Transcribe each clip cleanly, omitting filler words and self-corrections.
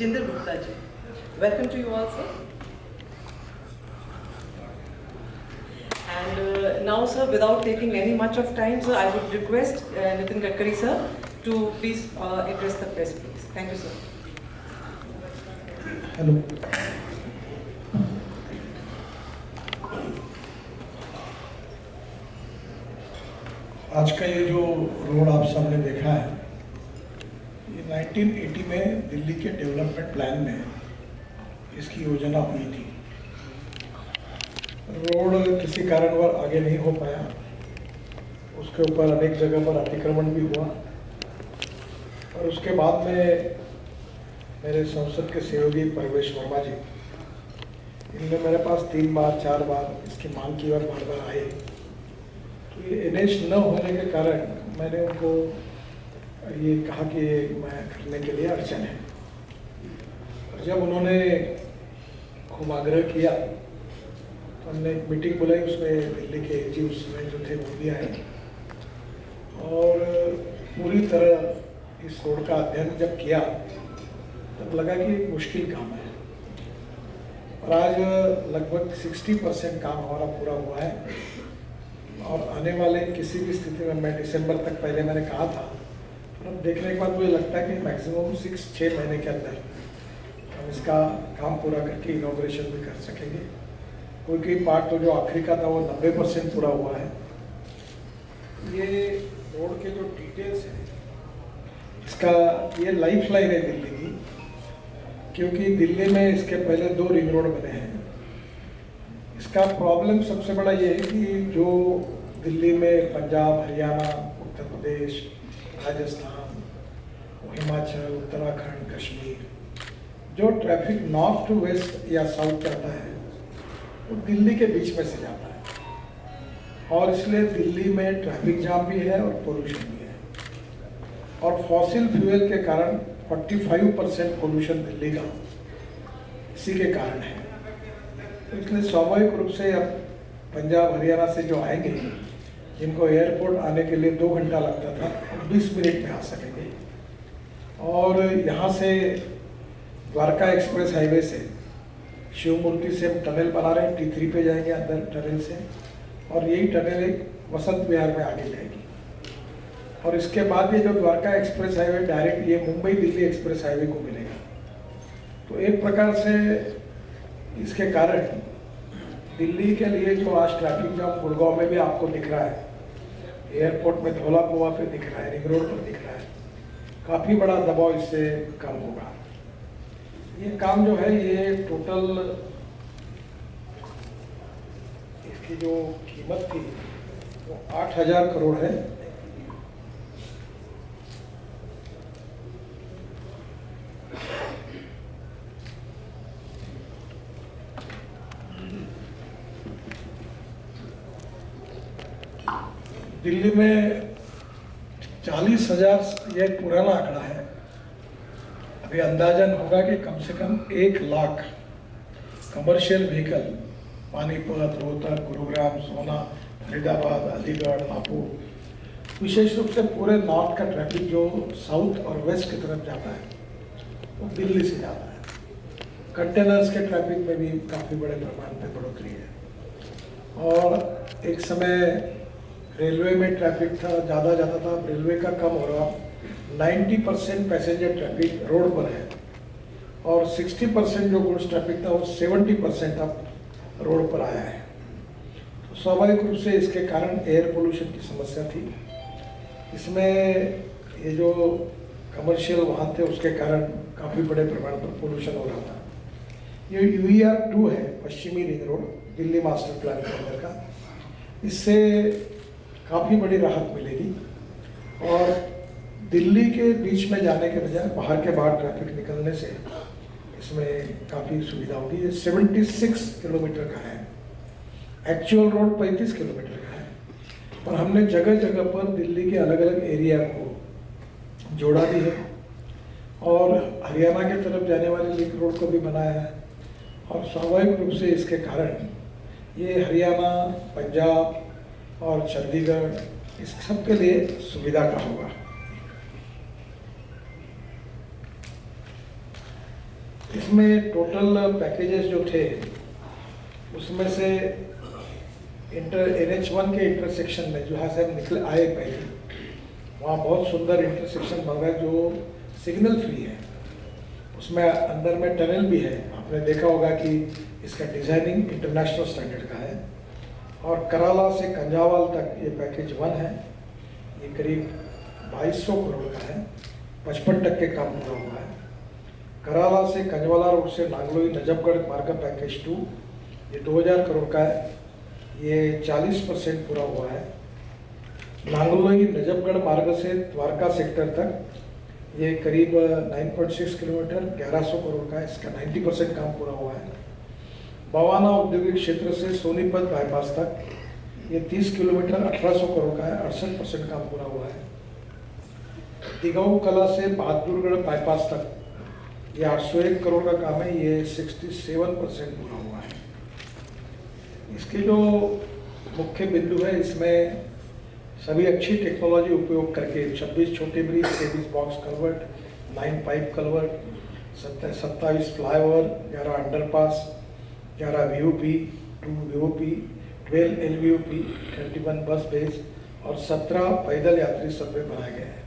Vijender Gupta ji. Welcome to you all, sir. And now, sir, without taking any much of time, sir, I would request Nitin Gadkari, sir, to please address the press, please. Thank you, sir. Hello, आज का ये जो road आप सबने देखा है, ये 1980 में दिल्ली के डेवलपमेंट प्लान में इसकी योजना हुई थी। रोड किसी कारणवश आगे नहीं हो पाया, उसके ऊपर अनेक जगह पर अतिक्रमण भी हुआ और उसके बाद में मेरे संसद के सहयोगी परवेश वर्मा जी, इनने मेरे पास 3 बार 4 बार इसकी मांग की और बार बार आए। तो ये NH न होने के कारण मैंने उनको ये कहा कि मैं करने के लिए अड़चन है। और जब उन्होंने खूब आग्रह किया तो हमने एक मीटिंग बुलाई, उसमें दिल्ली के AG उसमें जो थे वो भी आए और पूरी तरह इस रोड का अध्ययन जब किया तब लगा कि एक मुश्किल काम है। और आज लगभग 60% काम हमारा पूरा हुआ है और आने वाले किसी भी स्थिति में, मैं दिसंबर तक पहले मैंने कहा था, और अब देखने के बाद मुझे लगता है कि मैक्सिमम 6 महीने के अंदर हम इसका काम पूरा करके इनॉग्रेशन भी कर सकेंगे। कोई पार्ट तो जो आखिरी का था वो 90% पूरा हुआ है। ये रोड के जो डिटेल्स हैं, इसका ये लाइफ लाइन है दिल्ली की, क्योंकि दिल्ली में इसके पहले 2 रिंग रोड बने हैं। इसका प्रॉब्लम सबसे बड़ा ये है कि जो दिल्ली में पंजाब, हरियाणा, उत्तर प्रदेश, राजस्थान, हिमाचल, उत्तराखंड, कश्मीर, जो ट्रैफिक नॉर्थ टू वेस्ट या साउथ जाता है वो दिल्ली के बीच में से जाता है और इसलिए दिल्ली में ट्रैफिक जाम भी है और पोल्यूशन भी है। और फॉसिल फ्यूल के कारण 45% पोल्यूशन दिल्ली का इसी के कारण है। तो इसलिए स्वाभाविक रूप से अब पंजाब, हरियाणा से जो आएंगे, जिनको एयरपोर्ट आने के लिए 2 घंटा लगता था, 20 मिनट में आ सकेंगे। और यहाँ से द्वारका एक्सप्रेस हाईवे से शिवमूर्ति से हम टनल बना रहे हैं, T3 पे जाएंगे अंदर टनल से, और यही टनल एक वसंत विहार में आगे जाएगी। और इसके बाद ये जो द्वारका एक्सप्रेस हाईवे डायरेक्ट ये मुंबई दिल्ली एक्सप्रेस हाईवे को मिलेगा। तो एक प्रकार से इसके कारण दिल्ली के लिए जो आज ट्रैफिक जाम गुड़गांव में भी आपको दिख रहा है, एयरपोर्ट में धौला कुआं पे दिख रहा है, रिंग रोड पर दिख रहा है, काफ़ी बड़ा दबाव इससे कम होगा। ये काम जो है ये टोटल इसकी जो कीमत थी वो 8,000 करोड़ है। दिल्ली में 40,000 ये पुराना आंकड़ा है, अभी अंदाजन होगा कि कम से कम 1 लाख कमर्शियल व्हीकल पानीपत, रोहतक, गुरुग्राम, सोना, फरीदाबाद, अलीगढ़, हापुड़, विशेष रूप से पूरे नॉर्थ का ट्रैफिक जो साउथ और वेस्ट की तरफ जाता है वो दिल्ली से जाता है। कंटेनर्स के ट्रैफिक में भी काफ़ी बड़े प्रमाण में बढ़ोतरी है। और एक समय रेलवे में ट्रैफिक था, ज़्यादा जाता था, रेलवे का कम हो रहा। 90% पैसेंजर ट्रैफिक रोड पर है और 60% जो गुड्स ट्रैफिक था वो 70% अब रोड पर आया है। तो स्वाभाविक रूप से इसके कारण एयर पोल्यूशन की समस्या थी। इसमें ये जो कमर्शियल वाहन थे उसके कारण काफ़ी बड़े प्रमाण पर पोल्यूशन हो रहा था। ये UER-2 है, पश्चिमी ring road, Delhi master plan के अंदर का। इससे काफ़ी बड़ी राहत मिलेगी और दिल्ली के बीच में जाने के बजाय बाहर ट्रैफिक निकलने से इसमें काफ़ी सुविधा होगी। ये 76 किलोमीटर का है, एक्चुअल रोड 35 किलोमीटर का है, और हमने जगह जगह पर दिल्ली के अलग अलग एरिया को जोड़ा भी है और हरियाणा की तरफ जाने वाली लिंक रोड को भी बनाया है। और स्वाभाविक रूप से इसके कारण ये हरियाणा, पंजाब और चंडीगढ़ इस सब के लिए सुविधा का होगा। इसमें टोटल पैकेजेस जो थे उसमें से NH1 के इंटरसेक्शन में जहाँ से हम निकले आए पहले, वहाँ बहुत सुंदर इंटरसेक्शन बन रहा है जो सिग्नल फ्री है। उसमें अंदर में टनल भी है। आपने देखा होगा कि इसका डिज़ाइनिंग इंटरनेशनल स्टैंडर्ड का है। और कराला से कंजावाल तक ये पैकेज 1 है। ये करीब 2200 करोड़ का है, 55% काम पूरा हुआ है। कराला से कंजवाला रोड से नांगलोई नजफगढ़ मार्ग पैकेज 2 ये 2000 करोड़ का है, ये 40% पूरा हुआ है। नांगलोई नजफगढ़ मार्ग से द्वारका सेक्टर तक ये करीब 9.6 किलोमीटर 1100 करोड़ का है, इसका 90% काम पूरा हुआ है। बवाना औद्योगिक क्षेत्र से सोनीपत बाईपास तक ये 30 किलोमीटर 1800 करोड़ का है, 68% काम पूरा हुआ है। दिगाऊ कला से बहादुरगढ़ बाईपास तक ये 801 करोड़ का काम है, ये 67% पूरा हुआ है। इसके जो मुख्य बिंदु है, इसमें सभी अच्छी टेक्नोलॉजी उपयोग करके 26 छोटे bridge, 23 box culvert, 9 pipe culvert, 27 flyover, 11 underpass, 11 VOP, 2 VOP, 12 LVOP, 31 बस बेस और 17 पैदल यात्री सबवे बनाए गए हैं।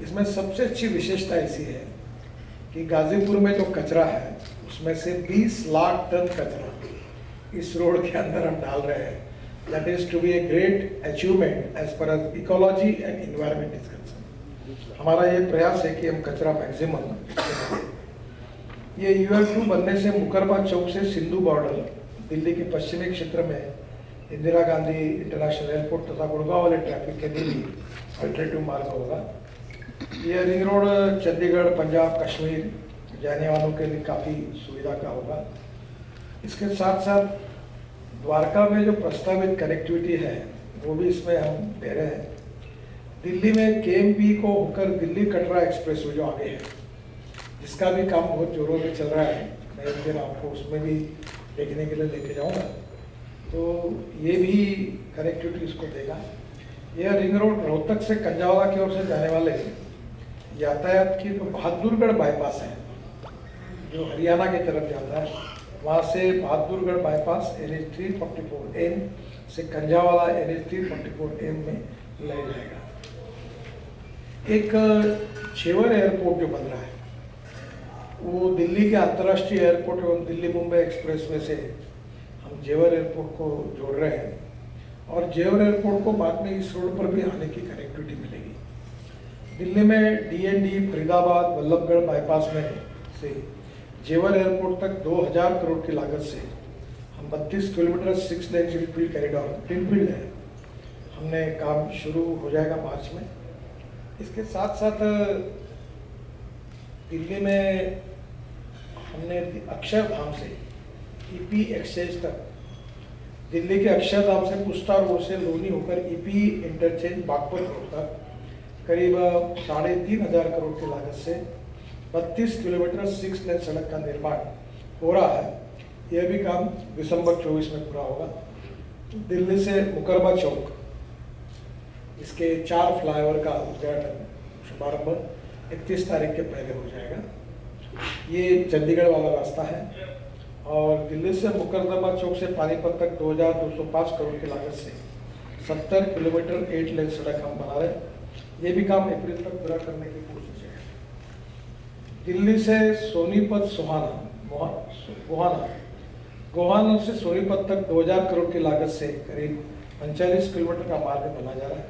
इसमें सबसे अच्छी विशेषता ऐसी है कि गाजीपुर में जो कचरा है उसमें से 20 लाख टन कचरा इस रोड के अंदर हम डाल रहे हैं। That is to be a great achievement as per as ecology and environment is concern. हमारा ये प्रयास है कि हम कचरा मैक्सिमम। ये UL2 बनने से मुकरबा चौक से सिंधु बॉर्डर दिल्ली के पश्चिमी क्षेत्र में इंदिरा गांधी इंटरनेशनल एयरपोर्ट तथा गुड़गांव वाले ट्रैफिक के लिए भी अल्टरनेटिव मार्ग होगा। ये रिंग रोड चंडीगढ़, पंजाब, कश्मीर जाने वालों के लिए काफ़ी सुविधा का होगा। इसके साथ साथ द्वारका में जो प्रस्तावित कनेक्टिविटी है वो भी इसमें हम दे रहे हैं। दिल्ली में KMP को होकर दिल्ली कटरा एक्सप्रेस जो आगे है, जिसका भी काम बहुत जोरों में चल रहा है। मैं एक दिन आपको उसमें भी देखने के लिए लेके जाऊंगा। तो ये भी कनेक्टिविटी इसको देगा। यह रिंग रोड रोहतक से कंजावाला की ओर से जाने वाले यातायात की जो बहादुरगढ़ बाईपास है जो हरियाणा की तरफ जाता है, वहाँ से बहादुरगढ़ बाईपास NH344M से कंजावाला NH344M में ले जाएगा। एक जेवर एयरपोर्ट जो बन रहा है वो दिल्ली के अंतर्राष्ट्रीय एयरपोर्ट एवं दिल्ली मुंबई एक्सप्रेसवे से हम जेवर एयरपोर्ट को जोड़ रहे हैं। और जेवर एयरपोर्ट को बाद में इस रोड पर भी आने की कनेक्टिविटी मिलेगी। दिल्ली में DND फरीदाबाद वल्लभगढ़ बाईपास में से जेवर एयरपोर्ट तक 2000 करोड़ की लागत से हम 32 kilometre 6 lane greenfield corridor greenfield है, हमने काम शुरू हो जाएगा मार्च में। इसके साथ साथ दिल्ली में हमने अक्षरधाम से EP एक्सचेंज तक, दिल्ली के अक्षरधाम से पुस्ता रोड से लोनी होकर EP इंटरचेंज बागपत रोड तक करीब 3500 करोड़ की लागत से 32 किलोमीटर 6 लेन सड़क का निर्माण हो रहा है। यह भी काम दिसंबर 24 में पूरा होगा। दिल्ली से मुकरबा चौक, इसके 4 फ्लाईओवर का उद्घाटन शुभारंभ 31 तारीख के पहले हो जाएगा। ये चंडीगढ़ वाला रास्ता है। और दिल्ली से मुकरदमा चौक से पानीपत तक 2205 करोड़ की लागत से 70 किलोमीटर 8 लेन सड़क हम बना रहे हैं। ये भी काम अप्रैल तक पूरा करने की कोशिश है। दिल्ली से सोनीपत गोहाना से सोनीपत तक 2000 करोड़ की लागत से करीब 45 किलोमीटर का मार्ग बना जा रहा है।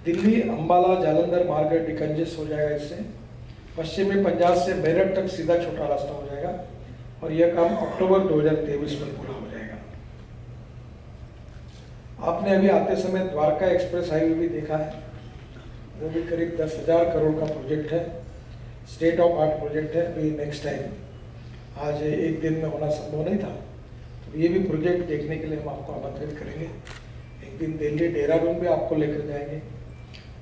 दिल्ली अंबाला जालंधर मार्ग डिकंजेस्ट हो जाएगा। इससे पश्चिमी पंजाब से मेरठ तक सीधा छोटा रास्ता हो जाएगा और यह काम अक्टूबर 2023 में पूरा हो जाएगा। आपने अभी आते समय द्वारका एक्सप्रेस हाईवे भी देखा है, वो भी करीब 10,000 करोड़ का प्रोजेक्ट है। स्टेट ऑफ आर्ट प्रोजेक्ट है। अभी नेक्स्ट टाइम, आज एक दिन में होना संभव नहीं था, तो ये भी प्रोजेक्ट देखने के लिए हम आपको आमंत्रित करेंगे। एक दिन दिल्ली देहरादून भी आपको लेकर जाएंगे।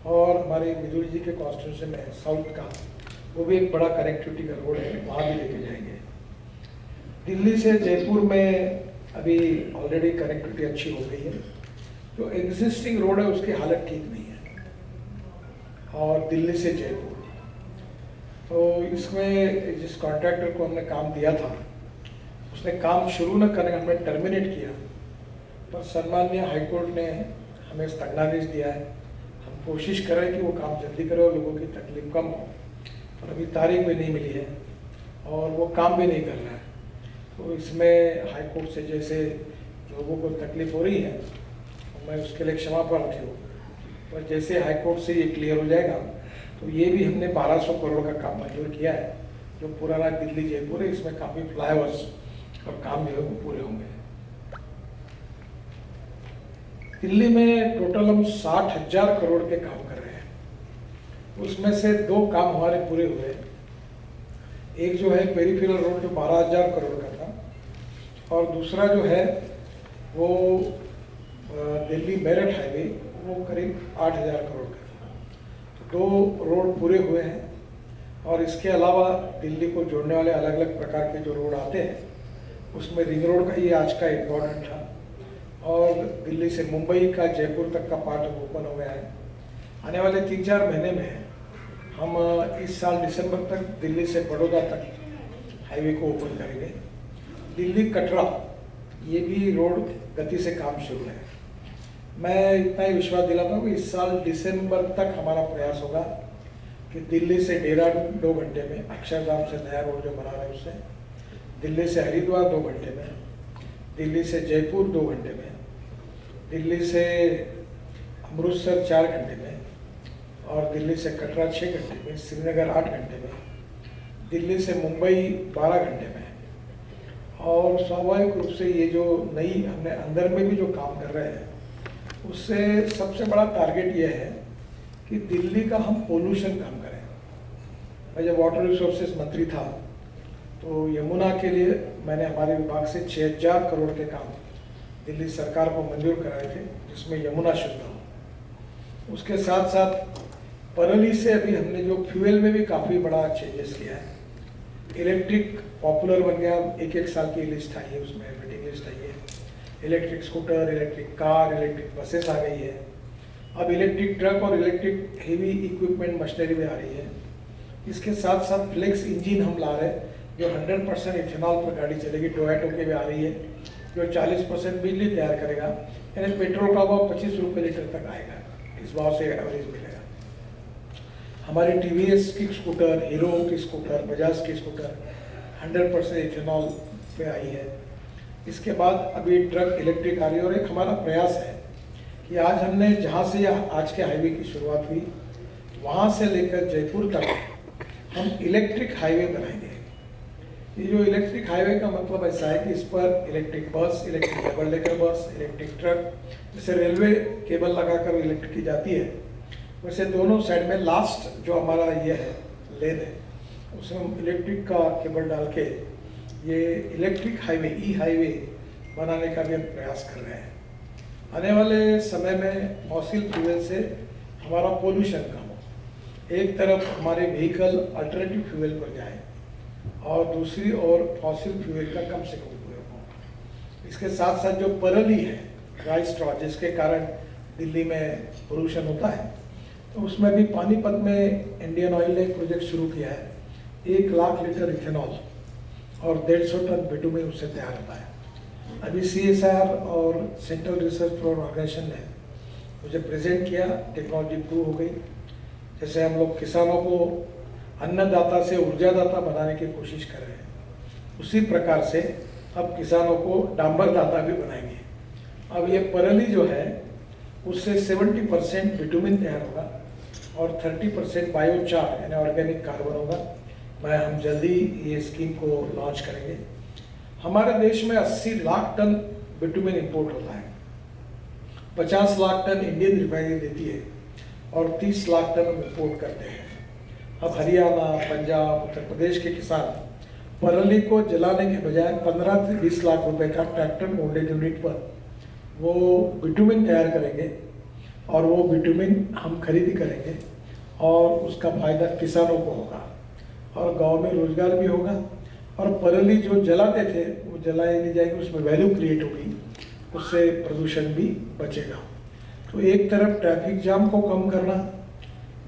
और हमारे मिदुरी जी के कॉन्स्टिट्यूंसी में साउथ का वो भी एक बड़ा कनेक्टिविटी का रोड है, वहाँ भी लेके जाएंगे। दिल्ली से जयपुर में अभी ऑलरेडी कनेक्टिविटी अच्छी हो गई है। जो एग्जिस्टिंग रोड है उसकी हालत ठीक नहीं है। और दिल्ली से जयपुर, तो इसमें जिस कॉन्ट्रैक्टर को हमने काम दिया था उसने काम शुरू न करने हमें टर्मिनेट किया, पर सम्माननीय हाईकोर्ट ने हमें स्थगनादेश दिया है। हम कोशिश कर रहे हैं कि वो काम जल्दी करे और लोगों की तकलीफ कम हो, पर अभी तारीख भी नहीं मिली है और वो काम भी नहीं कर रहा है। तो इसमें हाईकोर्ट से जैसे लोगों को तकलीफ हो रही है तो मैं उसके लिए क्षमा प्रार्थी हूँ, पर जैसे हाईकोर्ट से ये क्लियर हो जाएगा तो ये भी हमने 1200 करोड़ का काम मंजूर किया है, जो पुराना दिल्ली जयपुर है, इसमें काफ़ी फ्लाईओवर्स और काम जो है वो पूरे होंगे। दिल्ली में टोटल हम 60,000 करोड़ के काम कर रहे हैं। उसमें से 2 काम हमारे पूरे हुए। एक जो है पेरीफेरल रोड जो 12,000 करोड़ का था और दूसरा जो है वो दिल्ली मेरठ हाईवे वो करीब 8,000 करोड़ का था। तो 2 रोड पूरे हुए हैं और इसके अलावा दिल्ली को जोड़ने वाले अलग अलग प्रकार के जो रोड आते हैं उसमें रिंग रोड का ये आज का इम्पोर्टेंट था और दिल्ली से मुंबई का जयपुर तक का पार्ट ओपन हो गया है। आने वाले 3-4 महीने में हम इस साल दिसंबर तक दिल्ली से बड़ौदा तक हाईवे को ओपन करेंगे। दिल्ली कटरा ये भी रोड गति से काम शुरू है। मैं इतना ही विश्वास दिलाता हूँ कि इस साल दिसंबर तक हमारा प्रयास होगा कि दिल्ली से देहरादून 2 घंटे में, अक्षरधाम से नया रोड जो बना रहे हैं उससे, दिल्ली से हरिद्वार 2 घंटे में, दिल्ली से जयपुर 2 घंटे में, दिल्ली से अमृतसर 4 घंटे में और दिल्ली से कटरा 6 घंटे में, श्रीनगर 8 घंटे में, दिल्ली से मुंबई 12 घंटे में। और स्वाभाविक रूप से ये जो नई हमने अंदर में भी जो काम कर रहे हैं उससे सबसे बड़ा टारगेट ये है कि दिल्ली का हम पोल्यूशन कम करें। मैं जब वाटर रिसोर्सेज मंत्री था तो यमुना के लिए मैंने हमारे विभाग से 6,000 करोड़ के काम दिल्ली सरकार को मंजूर कराए थे, जिसमें यमुना शुद्ध हो। उसके साथ साथ परली से अभी हमने जो फ्यूल में भी काफ़ी बड़ा चेंजेस किया है। इलेक्ट्रिक पॉपुलर बन गया, 1-1 साल की लिस्ट आई है, उसमें वेटिंग लिस्ट आई है। Electric scooter, electric car, electric buses आ गई है। अब इलेक्ट्रिक ट्रक और इलेक्ट्रिक हेवी इक्विपमेंट मशीनरी भी आ रही है। इसके साथ साथ फ्लेक्स इंजन हम ला रहे हैं जो 100% इथेनॉल पर गाड़ी चलेगी। टोयोटो की भी आ रही है जो 40% बिजली तैयार करेगा, यानी पेट्रोल का भाव 25 रुपये लीटर तक आएगा। इस भाव से एवरेज मिलेगा। हमारी टीवीएस की स्कूटर, हीरो की स्कूटर, बजाज की स्कूटर 100% इथेनॉल पे आई है। इसके बाद अभी ट्रक इलेक्ट्रिक आ रही है और एक हमारा प्रयास है कि आज हमने जहाँ से आज के हाईवे की शुरुआत हुई वहाँ से लेकर जयपुर तक हम इलेक्ट्रिक हाईवे बनाएंगे। ये जो इलेक्ट्रिक हाईवे का मतलब ऐसा है कि इस पर electric bus, electric double decker bus, electric truck, जैसे रेलवे केबल लगाकर इलेक्ट्रिक की जाती है, वैसे दोनों साइड में लास्ट जो हमारा ये है लेन है उसमें हम इलेक्ट्रिक का केबल डाल के ये इलेक्ट्रिक हाईवे, ई हाईवे बनाने का भी हम प्रयास कर रहे हैं। आने वाले समय में फॉसिल फ्यूल से हमारा पोल्यूशन कम हो। एक तरफ हमारे व्हीकल अल्टरनेटिव फ्यूल पर जाए और दूसरी ओर फॉसिल फ्यूल का कम से कम उपयोग हो। इसके साथ साथ जो परली है, ड्राई स्ट्रॉ, जिसके कारण दिल्ली में पोल्यूशन होता है, तो उसमें भी पानीपत में इंडियन ऑयल ने एक प्रोजेक्ट शुरू किया है। 1 लाख लीटर इथेनॉल और 150 टन बिटुमेन उससे तैयार होता है। अभी CSR और सेंट्रल रिसर्च ऑर्गेनाइजेशन ने मुझे प्रेजेंट किया, टेक्नोलॉजी प्रूव हो गई। जैसे हम लोग किसानों को अन्नदाता से ऊर्जादाता बनाने की कोशिश कर रहे हैं, उसी प्रकार से अब किसानों को डांबरदाता भी बनाएंगे। अब ये परली जो है उससे 70% बिटुमेन तैयार होगा और 30% बायोचार यानी ऑर्गेनिक कार्बन होगा। हम जल्दी ये स्कीम को लॉन्च करेंगे। हमारे देश में 80 लाख टन बिटुमेन इंपोर्ट होता है, 50 लाख टन इंडियन रिफाइनरी देती है और 30 लाख टन हम इंपोर्ट करते हैं। अब हरियाणा, पंजाब, उत्तर प्रदेश के किसान परली को जलाने के बजाय 15 से 20 लाख रुपए का ट्रैक्टर मोल्डेड यूनिट पर वो बिटुमेन तैयार करेंगे और वो बिटुमेन हम खरीदी करेंगे और उसका फायदा किसानों को होगा और गांव में रोजगार भी होगा। और परली जो जलाते थे वो जलाई नहीं जाएगी, उसमें वैल्यू क्रिएट होगी, उससे प्रदूषण भी बचेगा। तो एक तरफ ट्रैफिक जाम को कम करना,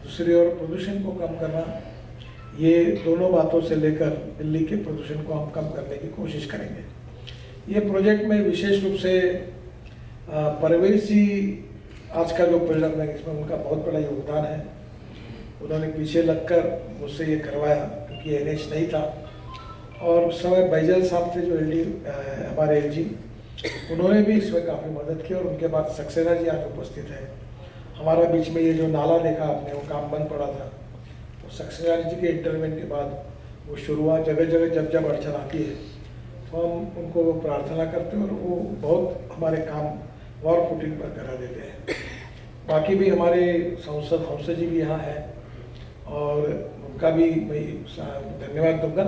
दूसरी ओर प्रदूषण को कम करना, ये दोनों बातों से लेकर दिल्ली के प्रदूषण को हम कम करने की कोशिश करेंगे। ये प्रोजेक्ट में विशेष रूप से परवेश जी आज का जो प्रोजेक्ट है इसमें उनका बहुत बड़ा योगदान है। उन्होंने पीछे लगकर मुझसे ये करवाया क्योंकि NH नहीं था, और उस समय बैजल साहब थे जो LD हमारे LG, उन्होंने भी इसमें काफ़ी मदद की, और उनके बाद सक्सेना जी आज उपस्थित है। हमारा बीच में ये जो नाला देखा आपने वो काम बंद पड़ा था, तो सक्सेना जी के इंटरवेंट के बाद वो शुरू हुआ। जगह जगह जब जब अड़चन आती है तो हम उनको प्रार्थना करते हैं और वो बहुत हमारे काम और फुटिंग पर करा देते हैं। बाकी भी हमारे सांसद हंस जी भी यहाँ हैं, और उनका भी मैं धन्यवाद दूंगा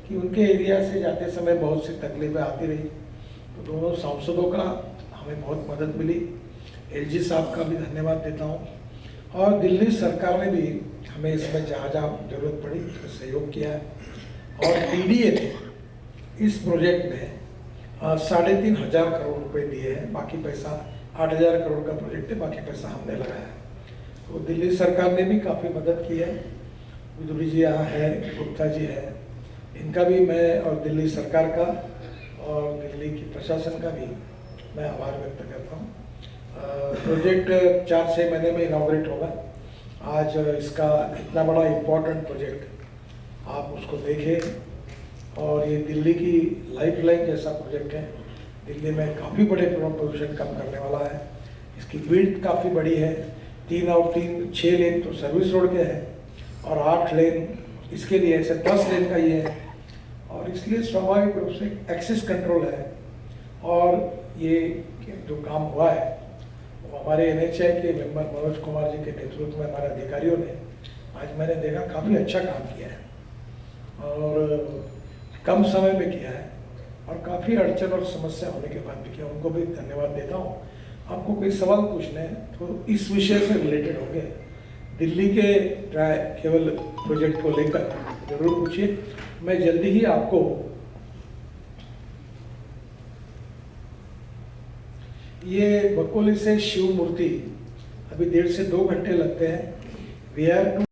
कि उनके एरिया से जाते समय बहुत सी तकलीफें आती रही, तो दोनों सांसदों का हमें बहुत मदद मिली। LG साहब का भी धन्यवाद देता हूँ, और दिल्ली सरकार ने भी हमें इसमें जहाँ जहाँ जरूरत पड़ी उसमें सहयोग किया है। और TDA ने इस प्रोजेक्ट में 3,500 करोड़ रुपए दिए हैं, बाकी पैसा 8,000 करोड़ का प्रोजेक्ट है, बाकी पैसा हमने लगाया है। तो दिल्ली सरकार ने भी काफ़ी मदद की है। विदुरी जी यहाँ है, गुप्ता जी है, इनका भी मैं और दिल्ली सरकार का और दिल्ली की प्रशासन का भी मैं आभार व्यक्त करता हूँ। प्रोजेक्ट 4-6 महीने में इनॉग्रेट होगा। आज इसका इतना बड़ा इम्पोर्टेंट प्रोजेक्ट आप उसको देखें, और ये दिल्ली की लाइफलाइन जैसा प्रोजेक्ट है। दिल्ली में काफ़ी बड़े पोल्यूशन कम करने वाला है। इसकी विड्थ काफ़ी बड़ी है, 3 और 3 6 लेन तो सर्विस रोड के हैं, और 8 लेन इसके लिए, ऐसे 10 लेन का ये है, और इसलिए स्वाभाविक रूप से एक्सेस कंट्रोल है। और ये जो काम हुआ है वो हमारे NHAI के मेंबर मनोज कुमार जी के नेतृत्व में हमारे अधिकारियों ने, आज मैंने देखा, काफ़ी अच्छा काम किया है और कम समय में किया है, और काफ़ी अड़चन और समस्या होने के बाद भी किया। उनको भी धन्यवाद देता हूँ। आपको कोई सवाल पूछने हैं तो इस विषय से रिलेटेड होंगे, दिल्ली के केवल प्रोजेक्ट को लेकर जरूर पूछिए। मैं जल्दी ही आपको ये बकोली से शिव मूर्ति, अभी 1.5 से 2 घंटे लगते हैं। VR